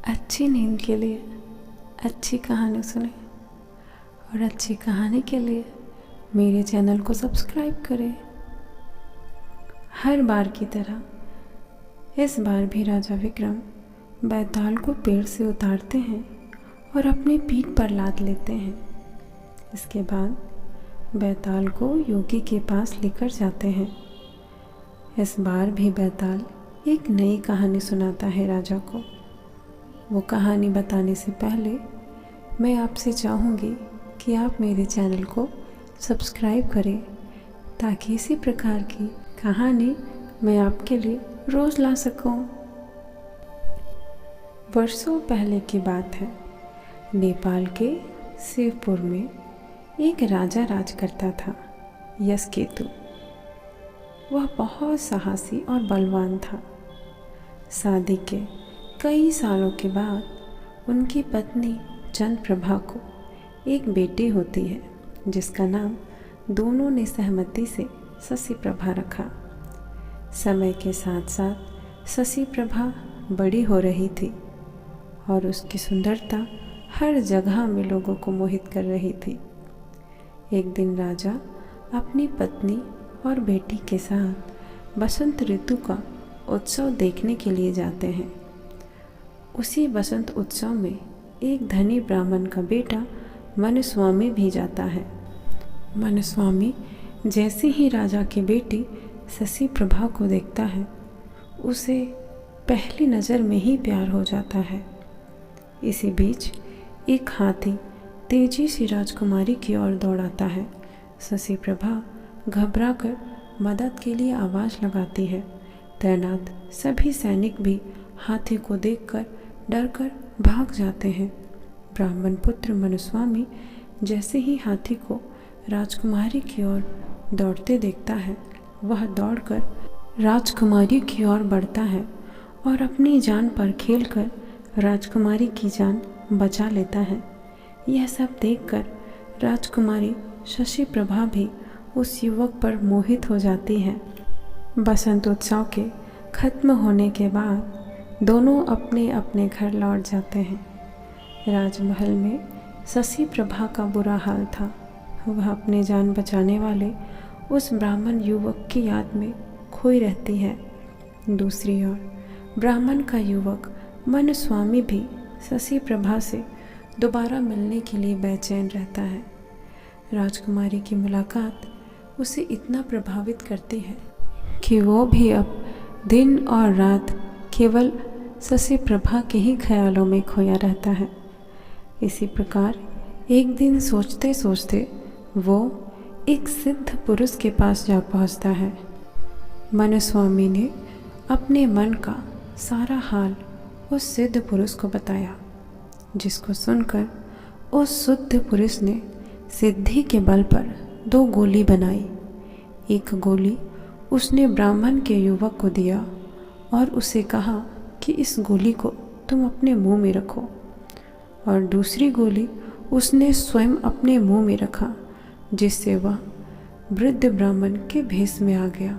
अच्छी नींद के लिए अच्छी कहानी सुने और अच्छी कहानी के लिए मेरे चैनल को सब्सक्राइब करें। हर बार की तरह इस बार भी राजा विक्रम बैताल को पेड़ से उतारते हैं और अपनी पीठ पर लाद लेते हैं। इसके बाद बैताल को योगी के पास लेकर जाते हैं। इस बार भी बैताल एक नई कहानी सुनाता है राजा को। वो कहानी बताने से पहले मैं आपसे चाहूँगी कि आप मेरे चैनल को सब्सक्राइब करें ताकि इसी प्रकार की कहानी मैं आपके लिए रोज़ ला सकूं। वर्षों पहले की बात है। नेपाल के शिवपुर में एक राजा राज करता था, यशकेतु। वह बहुत साहसी और बलवान था। शादी के कई सालों के बाद उनकी पत्नी चंद्रप्रभा को एक बेटी होती है जिसका नाम दोनों ने सहमति से शशि प्रभा रखा। समय के साथ साथ शशि प्रभा बड़ी हो रही थी और उसकी सुंदरता हर जगह में लोगों को मोहित कर रही थी। एक दिन राजा अपनी पत्नी और बेटी के साथ बसंत ऋतु का उत्सव देखने के लिए जाते हैं। उसी बसंत उत्सव में एक धनी ब्राह्मण का बेटा मनस्वामी भी जाता है। मनस्वामी जैसे ही राजा की बेटी शशि प्रभा को देखता है, उसे पहली नज़र में ही प्यार हो जाता है। इसी बीच एक हाथी तेजी से राजकुमारी की ओर दौड़ाता है। शशि प्रभा घबराकर मदद के लिए आवाज़ लगाती है। तैनात सभी सैनिक भी हाथी को देखकर डरकर भाग जाते हैं। ब्राह्मण पुत्र मनस्वामी जैसे ही हाथी को राजकुमारी की ओर दौड़ते देखता है, वह दौड़कर राजकुमारी की ओर बढ़ता है और अपनी जान पर खेलकर राजकुमारी की जान बचा लेता है। यह सब देखकर राजकुमारी शशि प्रभा भी उस युवक पर मोहित हो जाती है। बसंत उत्सव के खत्म होने के बाद दोनों अपने अपने घर लौट जाते हैं। राजमहल में शशि प्रभा का बुरा हाल था। वह अपने जान बचाने वाले उस ब्राह्मण युवक की याद में खोई रहती है। दूसरी ओर ब्राह्मण का युवक मनस्वामी भी शशि प्रभा से दोबारा मिलने के लिए बेचैन रहता है। राजकुमारी की मुलाकात उसे इतना प्रभावित करती है कि वो भी अब दिन और रात केवल शशि प्रभा के ही ख्यालों में खोया रहता है। इसी प्रकार एक दिन सोचते सोचते वो एक सिद्ध पुरुष के पास जा पहुंचता है। मनस्वामी ने अपने मन का सारा हाल उस सिद्ध पुरुष को बताया, जिसको सुनकर उस सिद्ध पुरुष ने सिद्धि के बल पर 2 गोली बनाई। एक गोली उसने ब्राह्मण के युवक को दिया और उसे कहा कि इस गोली को तुम अपने मुंह में रखो, और दूसरी गोली उसने स्वयं अपने मुंह में रखा, जिससे वह वृद्ध ब्राह्मण के भेष में आ गया।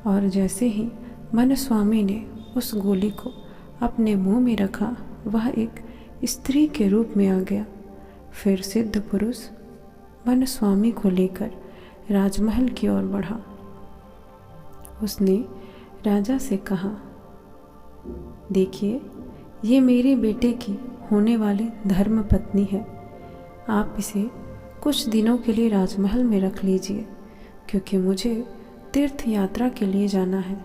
और जैसे ही मनस्वामी ने उस गोली को अपने मुंह में रखा, वह एक स्त्री के रूप में आ गया। फिर सिद्ध पुरुष मनस्वामी को लेकर राजमहल की ओर बढ़ा। उसने राजा से कहा, देखिए, ये मेरे बेटे की होने वाली धर्म पत्नी है। आप इसे कुछ दिनों के लिए राजमहल में रख लीजिए, क्योंकि मुझे तीर्थ यात्रा के लिए जाना है।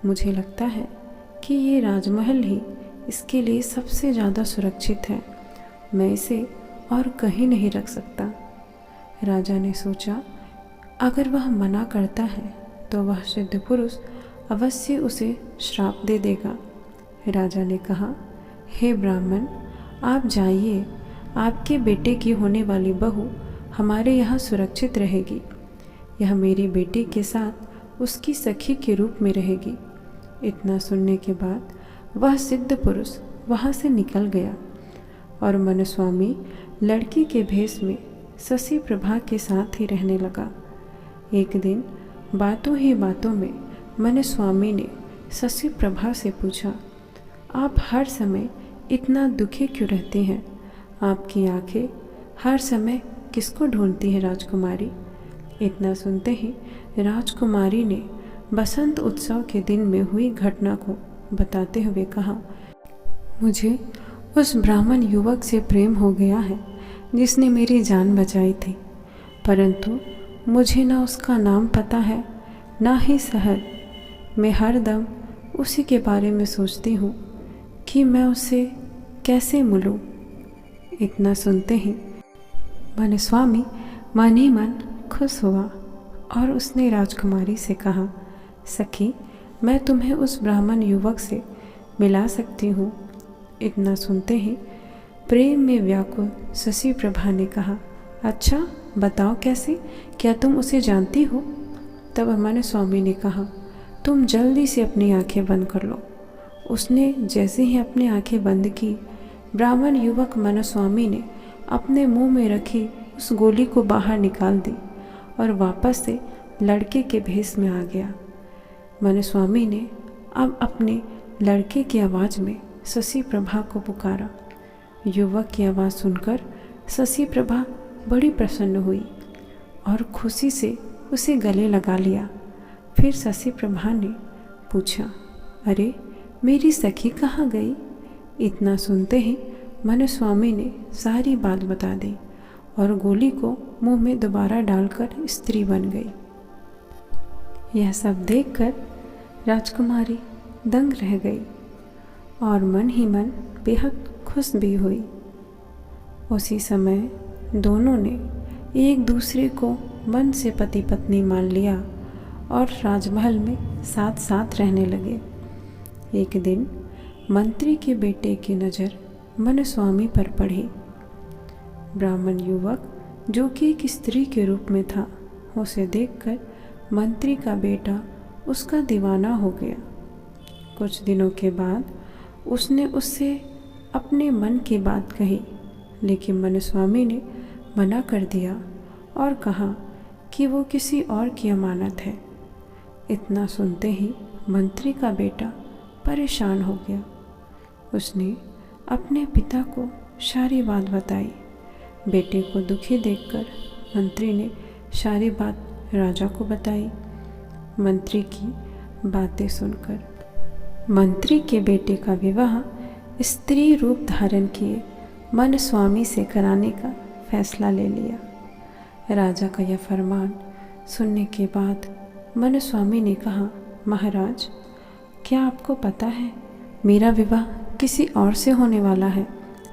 मुझे लगता है कि ये राजमहल ही इसके लिए सबसे ज़्यादा सुरक्षित है। मैं इसे और कहीं नहीं रख सकता। राजा ने सोचा, अगर वह मना करता है तो वह सिद्ध पुरुष अवश्य उसे श्राप दे देगा। राजा ने कहा, हे ब्राह्मण, आप जाइए। आपके बेटे की होने वाली बहू हमारे यहाँ सुरक्षित रहेगी। यह मेरी बेटी के साथ उसकी सखी के रूप में रहेगी। इतना सुनने के बाद वह सिद्ध पुरुष वहाँ से निकल गया और मनस्वामी लड़की के भेष में शशि प्रभा के साथ ही रहने लगा। एक दिन बातों ही बातों में मनस्वामी ने शशि प्रभा से पूछा, आप हर समय इतना दुखी क्यों रहती हैं? आपकी आंखें हर समय किसको ढूंढती हैं राजकुमारी? इतना सुनते ही राजकुमारी ने बसंत उत्सव के दिन में हुई घटना को बताते हुए कहा, मुझे उस ब्राह्मण युवक से प्रेम हो गया है जिसने मेरी जान बचाई थी, परंतु मुझे ना उसका नाम पता है ना ही शहर। मैं हर दम उसी के बारे में सोचती हूँ कि मैं उससे कैसे मिलूँ। इतना सुनते ही मनस्वामी मन ही मन खुश हुआ और उसने राजकुमारी से कहा, सखी, मैं तुम्हें उस ब्राह्मण युवक से मिला सकती हूँ। इतना सुनते ही प्रेम में व्याकुल शशि प्रभा ने कहा, अच्छा बताओ कैसे, क्या तुम उसे जानती हो? तब मनस्वामी ने कहा, तुम जल्दी से अपनी आंखें बंद कर लो। उसने जैसे ही अपनी आंखें बंद की, ब्राह्मण युवक मनस्वामी ने अपने मुंह में रखी उस गोली को बाहर निकाल दी और वापस से लड़के के भेष में आ गया। मनस्वामी ने अब अपने लड़के की आवाज़ में शशि प्रभा को पुकारा। युवक की आवाज़ सुनकर शशि प्रभा बड़ी प्रसन्न हुई और खुशी से उसे गले लगा लिया। फिर शशि प्रभा ने पूछा, अरे मेरी सखी कहाँ गई? इतना सुनते ही मनस्वामी ने सारी बात बता दी और गोली को मुंह में दोबारा डालकर स्त्री बन गई। यह सब देखकर राजकुमारी दंग रह गई और मन ही मन बेहद खुश भी हुई। उसी समय दोनों ने एक दूसरे को मन से पति पत्नी मान लिया और राजमहल में साथ साथ रहने लगे। एक दिन मंत्री के बेटे की नज़र मनस्वामी पर पड़ी। ब्राह्मण युवक जो कि एक स्त्री के रूप में था, उसे देखकर मंत्री का बेटा उसका दीवाना हो गया। कुछ दिनों के बाद उसने उससे अपने मन की बात कही, लेकिन मनस्वामी ने मना कर दिया और कहा कि वो किसी और की अमानत है। इतना सुनते ही मंत्री का बेटा परेशान हो गया। उसने अपने पिता को सारी बात बताई। बेटे को दुखी देखकर मंत्री ने सारी बात राजा को बताई। मंत्री की बातें सुनकर मंत्री के बेटे का विवाह स्त्री रूप धारण किए मनस्वामी से कराने का फैसला ले लिया। राजा का यह फरमान सुनने के बाद मनस्वामी ने कहा, महाराज, क्या आपको पता है मेरा विवाह किसी और से होने वाला है?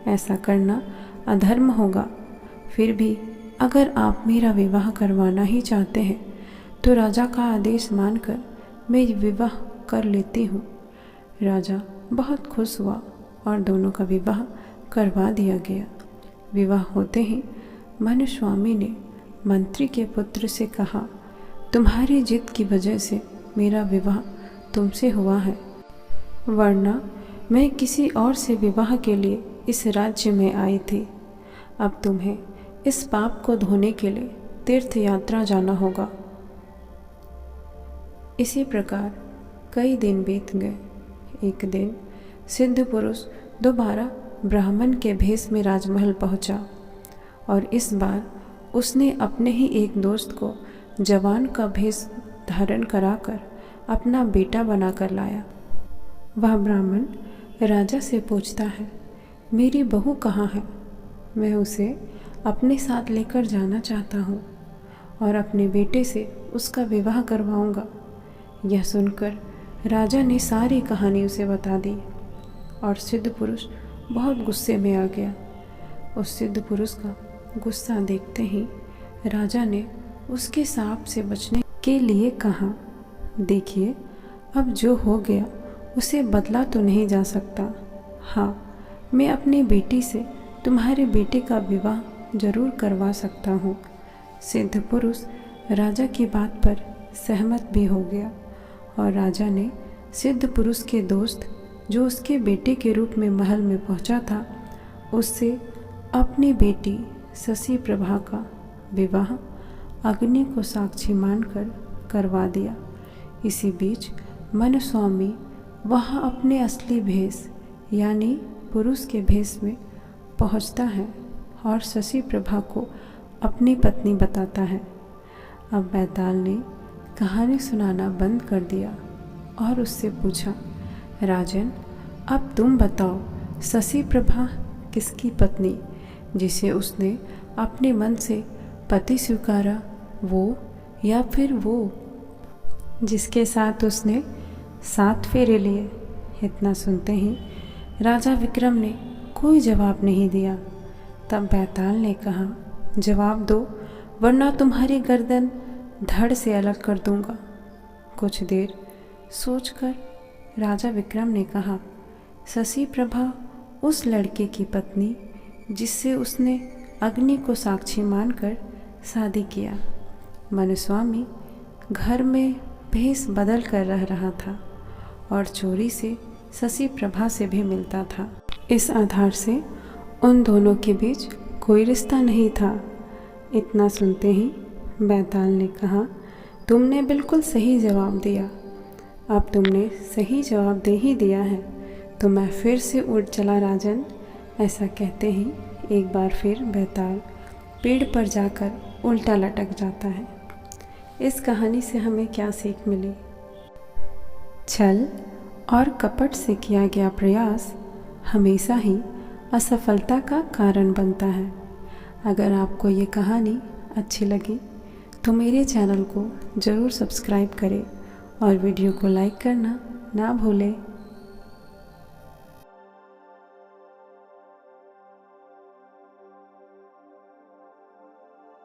ऐसा करना अधर्म होगा। फिर भी अगर आप मेरा विवाह करवाना ही चाहते हैं तो राजा का आदेश मानकर मैं विवाह कर लेती हूँ। राजा बहुत खुश हुआ और दोनों का विवाह करवा दिया गया। विवाह होते ही मनस्वामी ने मंत्री के पुत्र से कहा, तुम्हारी जिद की वजह से मेरा विवाह तुमसे हुआ है, वरना मैं किसी और से विवाह के लिए इस राज्य में आई थी। अब तुम्हें इस पाप को धोने के लिए तीर्थ यात्रा जाना होगा। इसी प्रकार कई दिन बीत गए। एक दिन सिद्ध पुरुष दोबारा ब्राह्मण के भेष में राजमहल पहुंचा और इस बार उसने अपने ही एक दोस्त को जवान का भेष धारण कराकर अपना बेटा बनाकर लाया। वह ब्राह्मण राजा से पूछता है, मेरी बहू कहाँ है? मैं उसे अपने साथ लेकर जाना चाहता हूँ और अपने बेटे से उसका विवाह करवाऊँगा। यह सुनकर राजा ने सारी कहानी उसे बता दी और सिद्ध पुरुष बहुत गुस्से में आ गया। उस सिद्ध पुरुष का गुस्सा देखते ही राजा ने उसके सांप से बचने के लिए कहा, देखिए, अब जो हो गया उसे बदला तो नहीं जा सकता। हाँ, मैं अपनी बेटी से तुम्हारे बेटे का विवाह जरूर करवा सकता हूँ। सिद्ध पुरुष राजा की बात पर सहमत भी हो गया और राजा ने सिद्ध पुरुष के दोस्त, जो उसके बेटे के रूप में महल में पहुँचा था, उससे अपनी बेटी शशि प्रभा का विवाह अग्नि को साक्षी मानकर करवा दिया। इसी बीच मनस्वामी वहाँ अपने असली भेष यानी पुरुष के भेष में पहुंचता है और शशि प्रभा को अपनी पत्नी बताता है। अब बैताल ने कहानी सुनाना बंद कर दिया और उससे पूछा, राजन, अब तुम बताओ, शशि प्रभा किसकी पत्नी, जिसे उसने अपने मन से पति स्वीकारा, वो या फिर वो जिसके साथ उसने 7 फेरे लिए? इतना सुनते ही राजा विक्रम ने कोई जवाब नहीं दिया। तब बैताल ने कहा, जवाब दो, वरना तुम्हारी गर्दन धड़ से अलग कर दूंगा। कुछ देर सोचकर राजा विक्रम ने कहा, शशि प्रभा उस लड़के की पत्नी जिससे उसने अग्नि को साक्षी मानकर शादी किया। मनुस्वामी घर में भेष बदल कर रह रहा था और चोरी से शशि प्रभा से भी मिलता था। इस आधार से उन दोनों के बीच कोई रिश्ता नहीं था। इतना सुनते ही बैताल ने कहा, तुमने बिल्कुल सही जवाब दिया। अब तुमने सही जवाब दे ही दिया है तो मैं फिर से उड़ चला राजन। ऐसा कहते ही एक बार फिर बैताल पेड़ पर जाकर उल्टा लटक जाता है। इस कहानी से हमें क्या सीख मिली? छल और कपट से किया गया प्रयास हमेशा ही असफलता का कारण बनता है। अगर आपको ये कहानी अच्छी लगी तो मेरे चैनल को ज़रूर सब्सक्राइब करें और वीडियो को लाइक करना ना भूलें।